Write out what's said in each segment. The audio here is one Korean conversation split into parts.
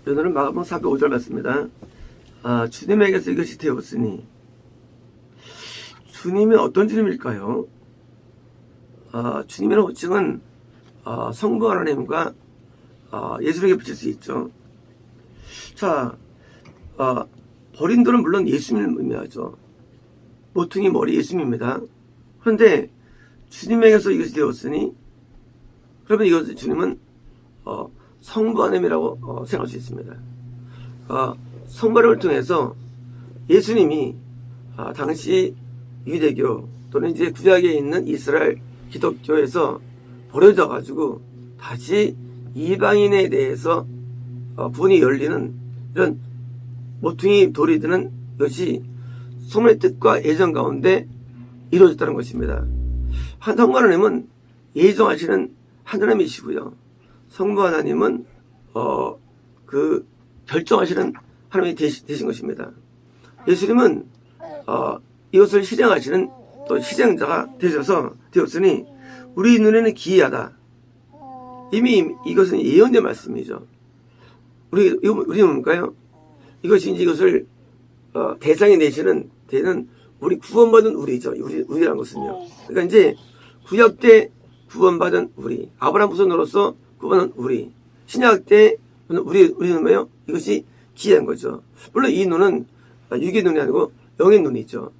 오늘은 마가복음 4장 5절 말씀입니다. 주님에게서 이것이 되었으니, 주님은 어떤 주님일까요? 주님이라는 호칭은 성부 하나님과 예수에게 붙일 수 있죠. 자, 버린돌은 물론 예수님을 의미하죠. 모퉁이 머리 예수님입니다. 그런데 주님에게서 이것이 되었으니, 그러면 이것을 주님은 성부 하나님이라고 생각할 수 있습니다. 성부 하나님을 통해서 예수님이 당시 유대교 또는 이제 구약에 있는 이스라엘 기독교에서 버려져 가지고 다시 이방인에 대해서 문이 열리는 이런 모퉁이 돌이 드는 것이 성령의 뜻과 예정 가운데 이루어졌다는 것입니다. 성부 하나님은 예정하시는 하나님이시고요. 성부 하나님은 그 결정하시는 하나님이 되신 것입니다. 예수님은 이것을 실행하시는 또 실행자가 되었으니 우리 눈에는 기이하다. 이미 이것은 예언의 말씀이죠. 우리는 뭘까요? 이것이 이제 이것을 대상이 되는 우리 구원받은 우리죠. 우리라는 것은요. 그러니까 이제 구약 때 구원받은 우리, 아브라함 후손으로서 구원은 우리, 신약 때 우리는 뭐예요? 이것이 기이한 거죠. 물론 이 눈은 육의 눈이 아니고 영의 눈이죠.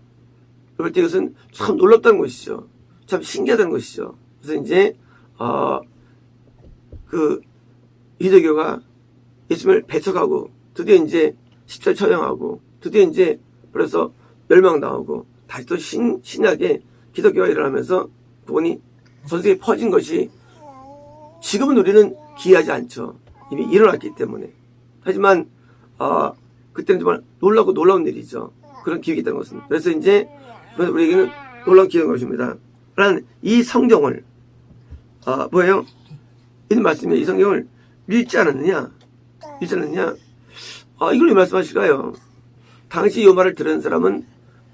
그럴 때 이것은 참 놀랍다는 것이죠. 참 신기하다는 것이죠. 그래서 이제 그 유대교가 예수님을 배척하고 드디어 이제 십자가에 처형하고 드디어 이제 그래서 멸망당하고 다시 또 신약의 기독교가 일어나면서 구원이 전 세계에 퍼진 것이 지금은 우리는 기이하지 않죠. 이미 일어났기 때문에. 하지만 그때는 정말 놀라운 일이죠. 그런 기억이 있다는 것은. 그래서 이제 우리에게는 놀라운 기억인 것입니다. 라는 이 성경을 뭐예요? 이 말씀이 이 성경을 읽지 않았느냐? 이걸 왜 말씀하실까요? 당시 이 말을 들은 사람은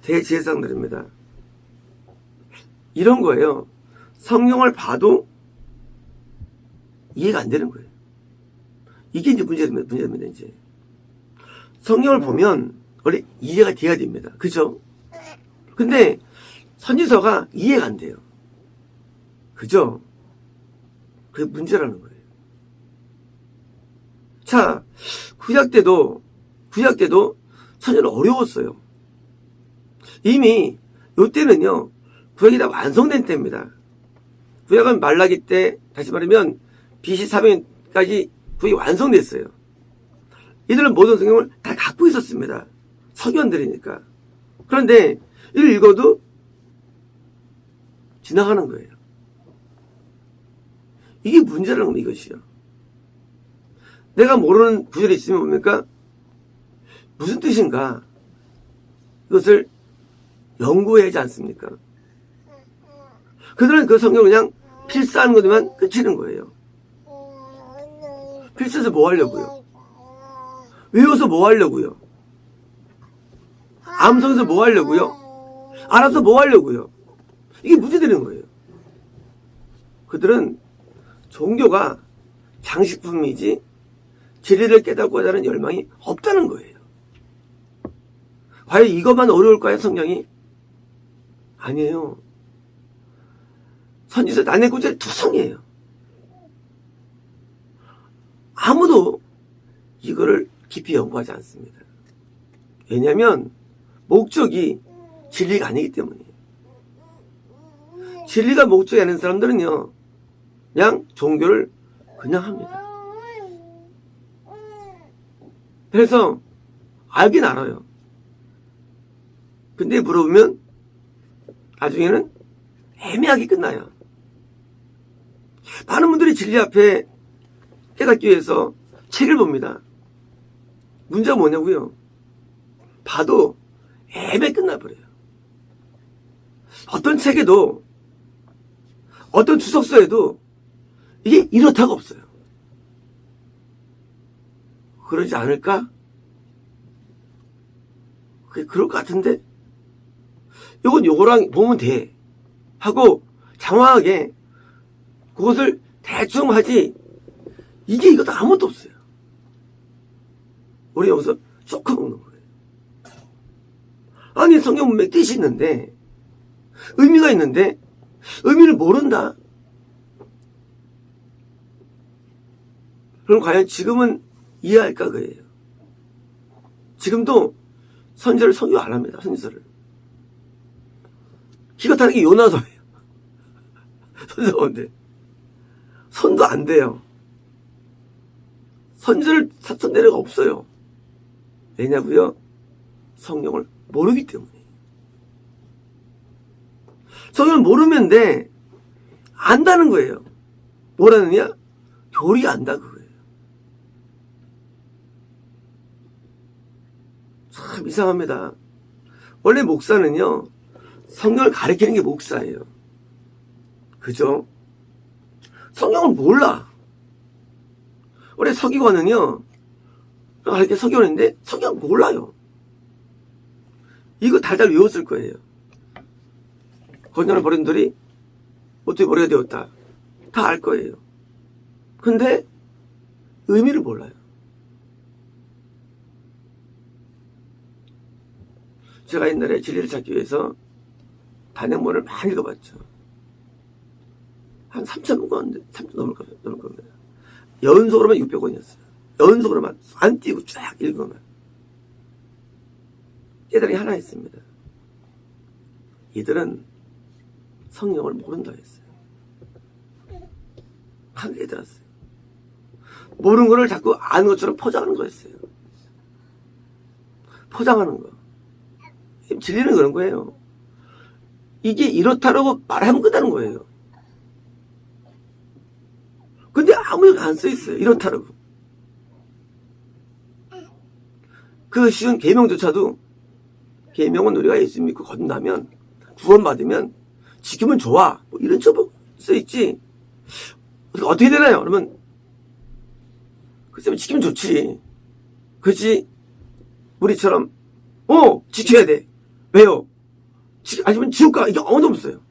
대제사장들입니다. 이런 거예요. 성경을 봐도 이해가 안 되는 거예요. 이게 이제 문제입니다, 이제. 성경을 보면 원래 이해가 돼야 됩니다. 그죠? 근데 선지서가 이해가 안 돼요. 그죠? 그게 문제라는 거예요. 자, 구약 때도 선지는 어려웠어요. 이미 요때는요, 구약이 다 완성된 때입니다. 구약은 말라기 때, 다시 말하면 BC 400년까지 구약이 완성됐어요. 이들은 모든 성경을 다 갖고 있었습니다. 서기관들이니까. 그런데 이를 읽어도 지나가는 거예요. 이게 문제라는 겁니다, 이것이요. 내가 모르는 구절이 있으면 뭡니까? 무슨 뜻인가? 이것을 연구해야 하지 않습니까? 그들은 그 성경을 그냥 필사하는 것만 끝이는 거예요. 필사해서 뭐 하려고요? 외워서 뭐 하려고요? 암송해서 뭐 하려고요? 알아서 뭐 하려고요? 이게 문제되는 거예요. 그들은 종교가 장식품이지 진리를 깨닫고자 하는 열망이 없다는 거예요. 과연 이것만 어려울까요, 성경이? 아니에요. 선지서 난해구절 투성이에요. 아무도 이거를 깊이 연구하지 않습니다. 왜냐하면 목적이 진리가 아니기 때문이에요. 진리가 목적이 아닌 사람들은요, 그냥 종교를 그냥 합니다. 그래서 알긴 알아요. 근데 물어보면 나중에는 애매하게 끝나요. 많은 분들이 진리 앞에 깨닫기 위해서 책을 봅니다. 문제가 뭐냐고요? 봐도 애매 끝나버려요. 어떤 책에도 어떤 주석서에도 이게 이렇다가 없어요. 그러지 않을까? 그게 그럴 것 같은데? 요거랑 보면 돼. 하고 장황하게 그것을 대충 하지 이게 이것도 아무것도 없어요. 우리 여기서 쇼크 먹는 거예요. 아니, 성경 분명히 뜻이 있는데, 의미가 있는데, 의미를 모른다. 그럼 과연 지금은 이해할까 그예요. 지금도 선지자를 성교 안 합니다. 선지자를. 기가 타는 게 요나서예요. 선지자 가운데. 손도 안 돼요. 선지자를 사천 내려가 없어요. 왜냐고요? 성경을 모르기 때문에. 성경을 모르면 돼. 안다는 거예요. 뭐라느냐? 교리 안다 그거예요. 참 이상합니다. 원래 목사는요, 성경을 가르치는 게 목사예요. 그죠? 성경을 몰라. 원래 서기관은요, 가르쳐 서기관인데 성경을 몰라요. 이거 달달 외웠을 거예요. 건전한 버린들이 어떻게 머리가 되었다. 다 알 거예요. 근데 의미를 몰라요. 제가 옛날에 진리를 찾기 위해서 단행본을 많이 읽어봤죠. 한 3,000권, 3,000 넘을 겁니다. 연속으로만 600권이었어요. 연속으로만 안 띄고 쫙 읽으면. 깨달음이 하나 있습니다. 이들은 성령을 모른다 했어요. 한 개 들었어요. 모르는 거를 자꾸 아는 것처럼 포장하는 거였어요. 포장하는 거. 진리는 그런 거예요. 이게 이렇다라고 말하면 끝나는 거예요. 근데 아무 얘기 안 써 있어요. 이렇다라고. 그 쉬운 계명조차도, 계명은 우리가 예수 믿고 거듭나면, 구원받으면 지키면 좋아. 뭐 이런 쪽 써 있지. 어떻게 되나요? 그러면 글쎄 지키면 좋지. 그렇지. 우리처럼 지켜야 돼. 왜요? 아니면 지울까? 이게 아무도 없어요.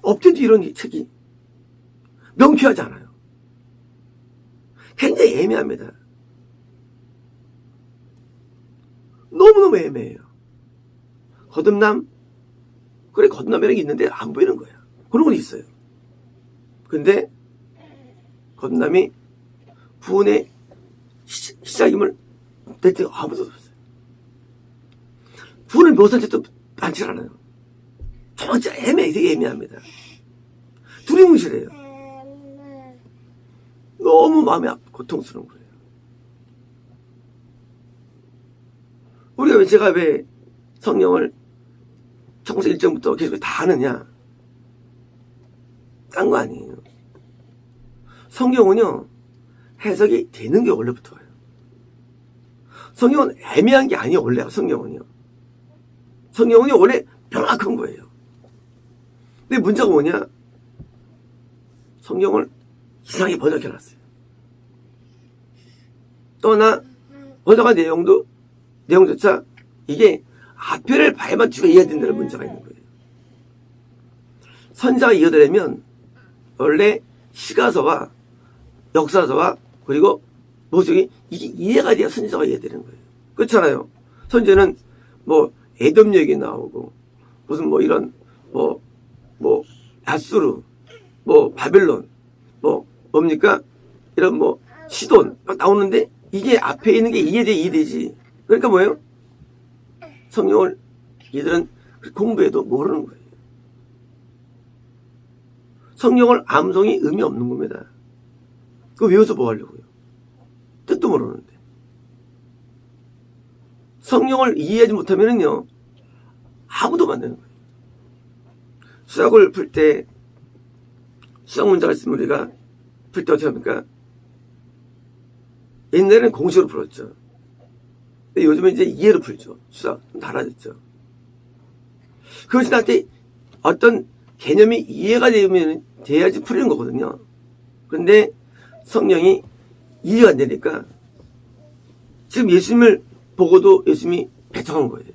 없대도 이런 책이 명쾌하지 않아요. 굉장히 애매합니다. 너무너무 애매해요. 거듭남? 그래, 거듭남이라는 게 있는데 안 보이는 거야. 그런 건 있어요. 근데 거듭남이 구원의 시작임을 낼 때가 아무도 없어요. 구원을 묘사할 때도 많지 않아요. 진짜 되게 애매합니다. 두리뭉실해요. 너무 마음이 고통스러운 거예요. 제가 왜 성령을 창세기 1장부터 계속 다 아느냐? 딴 거 아니에요. 성경은요, 해석이 되는 게 원래부터예요. 성경은 애매한 게 아니에요, 원래. 성경은요. 성경은요, 원래 명확한 거예요. 근데 문제가 뭐냐? 성경을 이상하게 번역해놨어요. 또 하나, 번역한 내용조차 이게 앞에를 봐야만 뒤가 이해가 된다는 문제가 있는 거예요. 선자가 이어되려면 원래 시가서와 역사서와 그리고 모세기 이게 이해가 돼야 선지자가 이해되는 거예요. 그렇잖아요. 선지자는 뭐 에돔 얘기 나오고 무슨 뭐 이런 뭐 야수르 뭐 바벨론 뭐 뭡니까 이런 뭐 시돈 막 나오는데 이게 앞에 있는 게 이해되지. 그러니까 뭐예요? 성경을 얘들은 공부해도 모르는 거예요. 성경을 암송이 의미 없는 겁니다. 그거 외워서 뭐 하려고요? 뜻도 모르는데. 성경을 이해하지 못하면은요, 아무도 만드는 거예요. 수학을 풀 때, 수학 문제가 있으면 우리가 풀 때 어떻게 합니까? 옛날에는 공식으로 풀었죠. 근데 요즘은 이제 이해로 풀죠. 수학. 좀 달라졌죠. 그것이 나한테 어떤 개념이 이해가 돼야지 풀리는 거거든요. 근데 성령이 이해가 안 되니까 지금 예수님을 보고도 예수님이 배척한 거예요.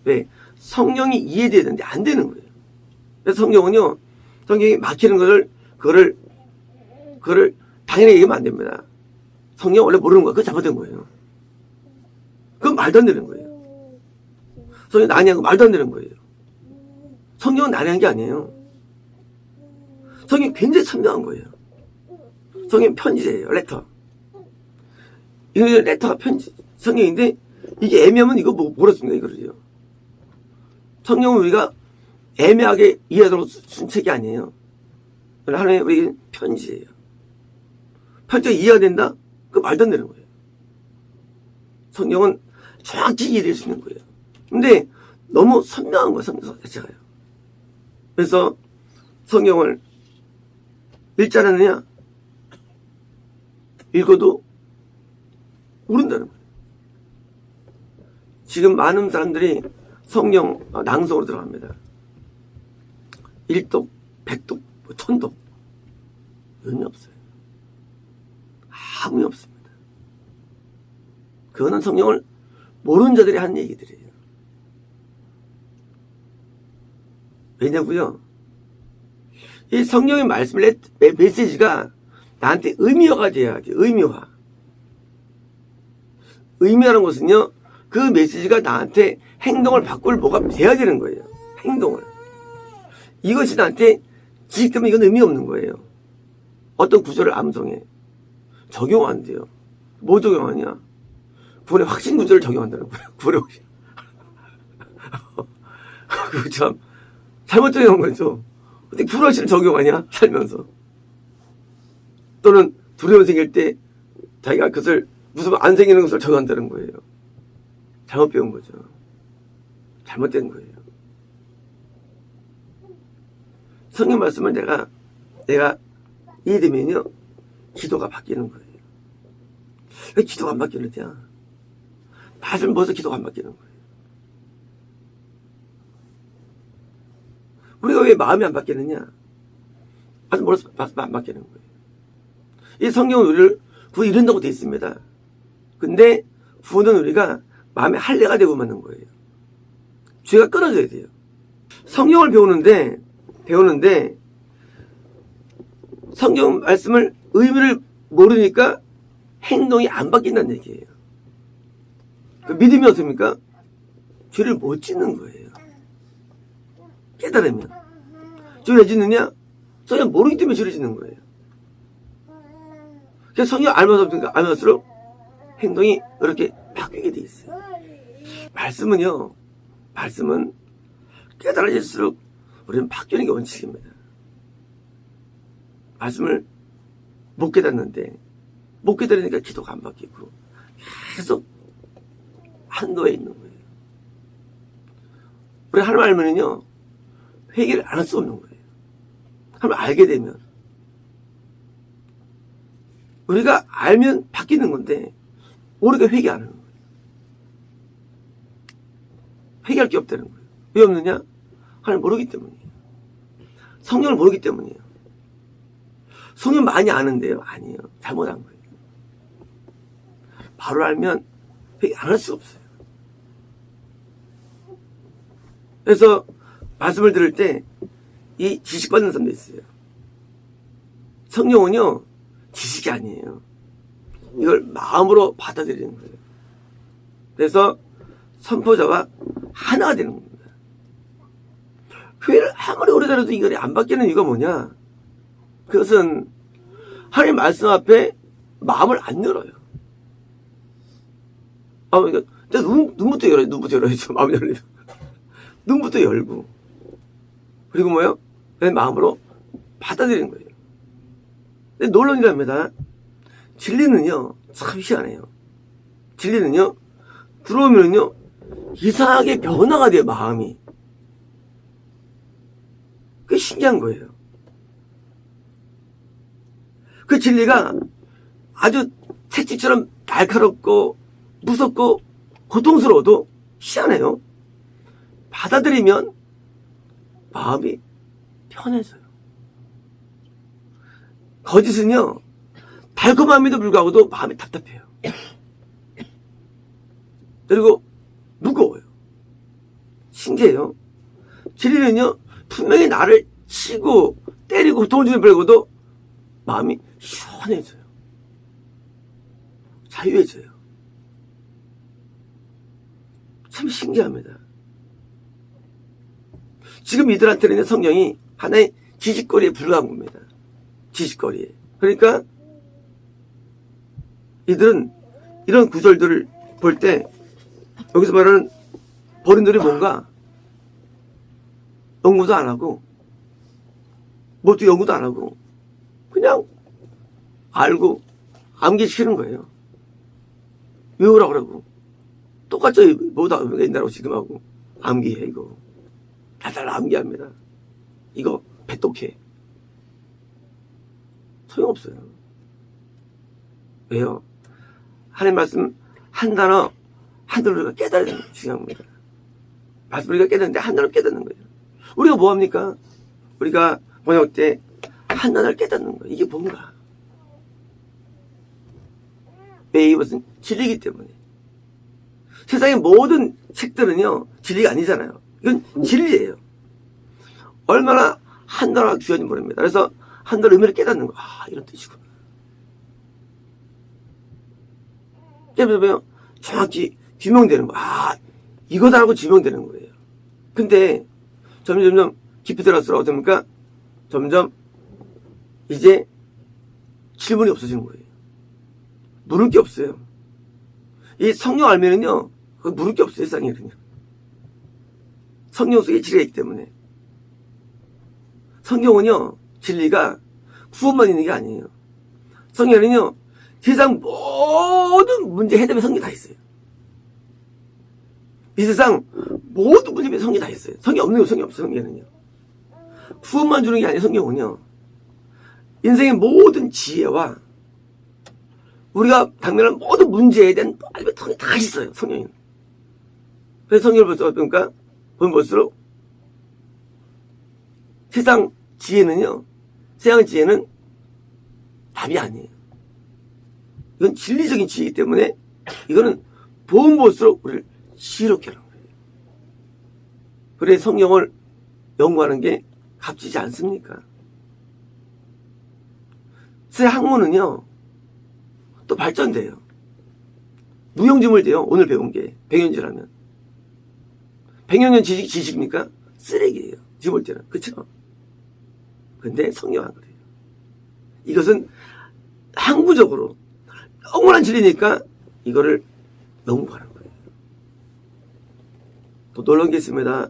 왜? 성령이 이해돼야 되는데 안 되는 거예요. 그래서 성경은요, 성경이 막히는 그거를 당연히 얘기하면 안 됩니다. 성령 원래 모르는 거야. 그거 잘못된 거예요. 그건 말도 안 되는 거예요. 성령 난해한 거 말도 안 되는 거예요. 성령은 난해한 게 아니에요. 성령이 굉장히 선명한 거예요. 성령 편지예요. 레터. 이거 레터가 편지, 성령인데 이게 애매하면 이거 뭐라 씁니까 이거를요. 성령은 우리가 애매하게 이해하도록 쓴 책이 아니에요. 하나님의 우리 편지예요. 편지가 이해가 된다? 그거 말도 안 되는 거예요. 성령은 정확히 이해될 수 있는 거예요. 근데 너무 선명한 거예요. 성경 자체가요. 그래서 성경을 읽지 않았느냐? 읽어도 모른다는 거예요. 지금 많은 사람들이 성경 낭송으로 들어갑니다. 1독, 100독, 1000독. 의미 없어요. 아무 의미 없습니다. 그거는 성경을 모르는 자들이 하는 얘기들이에요. 왜냐고요? 이 성경의 말씀, 메시지가 나한테 의미화가 돼야지. 의미화. 의미하는 것은요, 그 메시지가 나한테 행동을 바꿀 뭐가 돼야 되는 거예요. 행동을. 이것이 나한테 지식되면 이건 의미 없는 거예요. 어떤 구조를 암송해. 적용 안 돼요. 뭐 적용하냐? 구원의 확신 구조를 적용한다는 거예요. 구원의 확신. 그거 참, 잘못 적용한 거죠. 어떻게 구원의 확신을 적용하냐? 살면서. 또는 두려움 생길 때 자기가 그것을 무슨 안 생기는 것을 적용한다는 거예요. 잘못 배운 거죠. 잘못된 거예요. 성경 말씀을 내가 이해되면요, 기도가 바뀌는 거예요. 왜 기도가 안 바뀌느냐? 말씀 벌써 기도가 안 바뀌는 거예요. 우리가 왜 마음이 안 바뀌느냐? 말씀 벌써 안 바뀌는 거예요. 이 성경은 우리를 구원 이룬다고 되어 있습니다. 근데 구원은 우리가 마음의 할례가 되고 마는 거예요. 죄가 끊어져야 돼요. 성경을 배우는데 성경 말씀을 의미를 모르니까 행동이 안 바뀐다는 얘기예요. 그 믿음이 어떻습니까? 죄를 못 짓는 거예요. 깨달으면. 죄를 왜 짓느냐? 성경 모르기 때문에 죄를 짓는 거예요. 그래서 성경 알면서록 행동이 이렇게 바뀌게 돼 있어요. 말씀은 깨달아질수록 우리는 바뀌는 게 원칙입니다. 말씀을 못 깨달으니까 기도가 안 바뀌고 계속 한도에 있는 거예요. 우리 하나님 알면은요, 회개를 안 할 수 없는 거예요. 하나님 알게 되면. 우리가 알면 바뀌는 건데, 모르게 회개 안 하는 거예요. 회개할 게 없다는 거예요. 왜 없느냐? 하나님 모르기 때문이에요. 성경을 모르기 때문이에요. 성경 많이 아는데요. 아니에요. 잘못한 거예요. 바로 알면 회개 안 할 수가 없어요. 그래서 말씀을 들을 때 이 지식받는 사람도 있어요. 성경은요, 지식이 아니에요. 이걸 마음으로 받아들이는 거예요. 그래서 선포자와 하나가 되는 겁니다. 교회를 아무리 오래 다녀도 이걸 안 바뀌는 이유가 뭐냐? 그것은 하나님 말씀 앞에 마음을 안 열어요. 그러니까 눈부터 열어야죠. 마음 열리면. 눈부터 열고. 그리고 뭐요? 마음으로 받아들이는 거예요. 근데 놀라운 일입니다. 진리는요, 참 희한해요. 진리는요, 들어오면요, 이상하게 변화가 돼요, 마음이. 그게 신기한 거예요. 그 진리가 아주 채찍처럼 날카롭고 무섭고 고통스러워도 희한해요. 받아들이면 마음이 편해져요. 거짓은요, 달콤함에도 불구하고도 마음이 답답해요. 그리고 무거워요. 신기해요. 진리는요, 분명히 나를 치고 때리고 고통을 주는 별거도 마음이 시원해져요. 자유해져요. 참 신기합니다. 지금 이들한테는 성경이 하나의 지식거리에 불과한 겁니다. 지식거리에. 그러니까 이들은 이런 구절들을 볼 때 여기서 말하는 버린들이 뭔가 연구도 안 하고 뭣도 연구도 안 하고 그냥 알고 암기시키는 거예요. 외우라고 그러고 똑같죠. 뭐다 옛날하고 지금 하고 암기해 이거. 다들 암기합니다. 이거 배똑해. 소용없어요. 왜요? 하나님 말씀 한 단어 한 단어 우리가 깨달아야 되는 게 중요한 겁니다. 말씀 우리가 깨닫는데 한 단어 깨닫는 거예요. 우리가 뭐합니까? 우리가 번역 때 한 단어를 깨닫는 거예요. 이게 뭔가. 왜 이것은 진리이기 때문에. 세상의 모든 책들은요 진리가 아니잖아요. 이건 진리예요. 얼마나 한 단어가 귀한지 모릅니다. 그래서 한 단어 의미를 깨닫는 거. 아 이런 뜻이구나. 깨달으면 정확히 규명되는 거. 아 이거다라고 규명되는 거예요. 근데 점점 깊이 들어갈수록 어떻습니까? 점점 이제 질문이 없어지는 거예요. 물을 게 없어요. 이 성령 알면은요 물을 게 없어요. 세상에는요. 성령 속에 진리가 있기 때문에. 성경은요 진리가 구원만 있는 게 아니에요. 성경에는요 세상 모든 문제 해답의 성경이 다 있어요. 이 세상 모든 문제의 성경이 다 있어요. 성경 없는 거 성경 없어요. 성경에는요. 구원만 주는 게 아니에요. 성경은요. 인생의 모든 지혜와 우리가 당면한 모든 문제에 대한 알베통이 다 있어요. 성경에는. 그래서 성경을 볼수록 보니까 보면 볼수록 세상 지혜는요. 세상 지혜는 답이 아니에요. 이건 진리적인 지혜이기 때문에 이거는 보면 볼수록 우리를 지혜롭게 하는 거예요. 그래 성경을 연구하는 게 값지지 않습니까? 새 학문은요 또 발전돼요. 무용지물 돼요. 오늘 배운 게 100년지라면 100년 지식입니까? 쓰레기예요. 지금 볼 때는. 그쵸? 근데 성경은 그래요. 이것은 항구적으로 영원한 진리니까 이거를 연구하는 거예요. 또 놀라운 게 있습니다.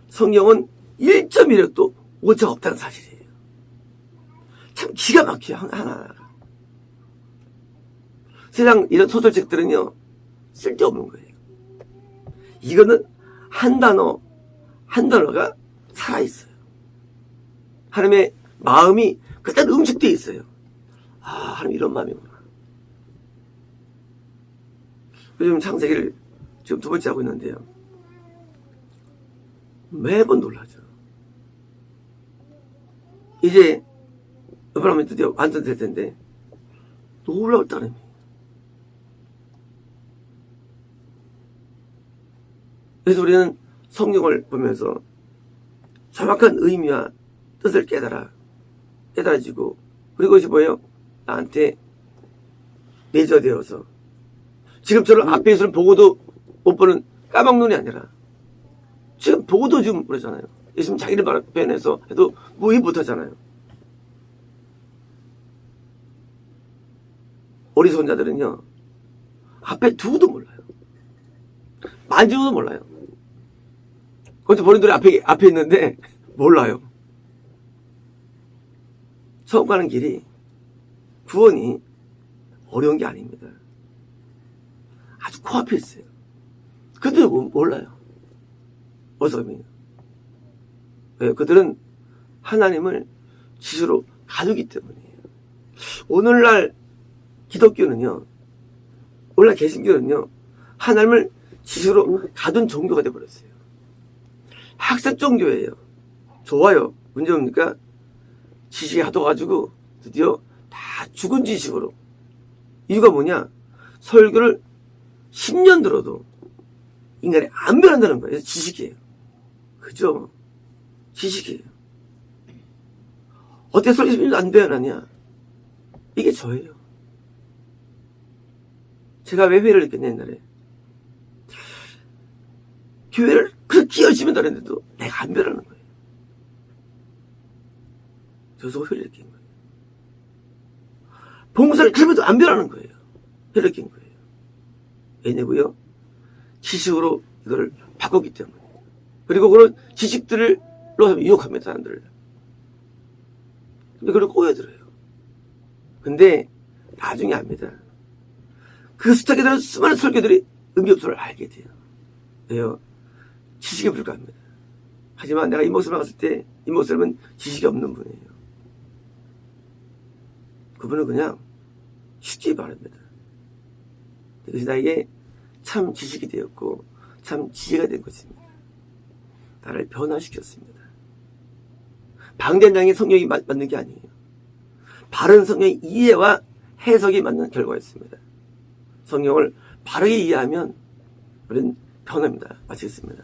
성경은 1.1획도 오차가 없다는 사실이에요. 참 기가 막혀요. 하나하나가. 세상 이런 소설책들은요 쓸데없는 거예요. 이거는 한 단어 한 단어가 살아있어요. 하나님의 마음이 그대로 응축되어 있어요. 아 하나님 이런 마음이구나. 요즘 창세기를 지금 2번째 하고 있는데요. 매번 놀라죠. 이제 어브라함이 드디어 완성될 텐데 놀라울 따름이에요. 그래서 우리는 성경을 보면서 정확한 의미와 뜻을 깨달아지고 그리고 그것이 뭐예요? 나한테 내재되어서 지금처럼 앞에서는 보고도 못 보는 까막눈이 아니라 지금 보고도 지금 그러잖아요. 예수님 자기를 표현해서 해도 무의 못하잖아요. 어리석은 자들은요 앞에 두고도 몰라요. 만지고도 몰라요. 그것도 본인들이 앞에 있는데 몰라요. 처음 가는 길이 구원이 어려운 게 아닙니다. 아주 코앞에 있어요. 그들은 몰라요. 어서가면요. 왜? 그들은 하나님을 스스로 가두기 때문이에요. 오늘날 기독교는요, 오늘날 개신교는요, 하나님을 스스로 가둔 종교가 되어버렸어요. 학습 종교예요. 좋아요. 문제 뭡니까? 지식이 하도가지고 드디어 다 죽은 지식으로. 이유가 뭐냐? 설교를 10년 들어도 인간이 안 변한다는 거예요. 지식이에요. 그죠? 지식이에요. 어떻게 설교 10년도 안 변하냐? 이게 저예요. 제가 왜 회의를 했겠냐, 옛날에. 교회를 그렇게 열심히 다녔는데도 내가 안 변하는 거예요. 저서 회의를 낀 거예요. 봉사를 그럼에도 안 변하는 거예요. 회의를 낀 거예요. 왜냐고요? 지식으로 이걸 바꿨기 때문에. 그리고 그런 지식들로 유혹합니다, 사람들을. 근데 그걸 꼬여들어요. 근데 나중에 압니다. 그 수탁에 대한 수많은 설교들이 의미 없음을 알게 돼요. 왜요? 지식에 불과합니다. 하지만 내가 이 목사를 봤을 때 이 목사님은 지식이 없는 분이에요. 그분은 그냥 쉽게 바랍니다. 그것이 나에게 참 지식이 되었고 참 지혜가 된 것입니다. 나를 변화시켰습니다. 방대한 양의 성경이 맞는 게 아니에요. 바른 성경의 이해와 해석이 맞는 결과였습니다. 성경을 바르게 이해하면 우리는 변합니다. 마치겠습니다.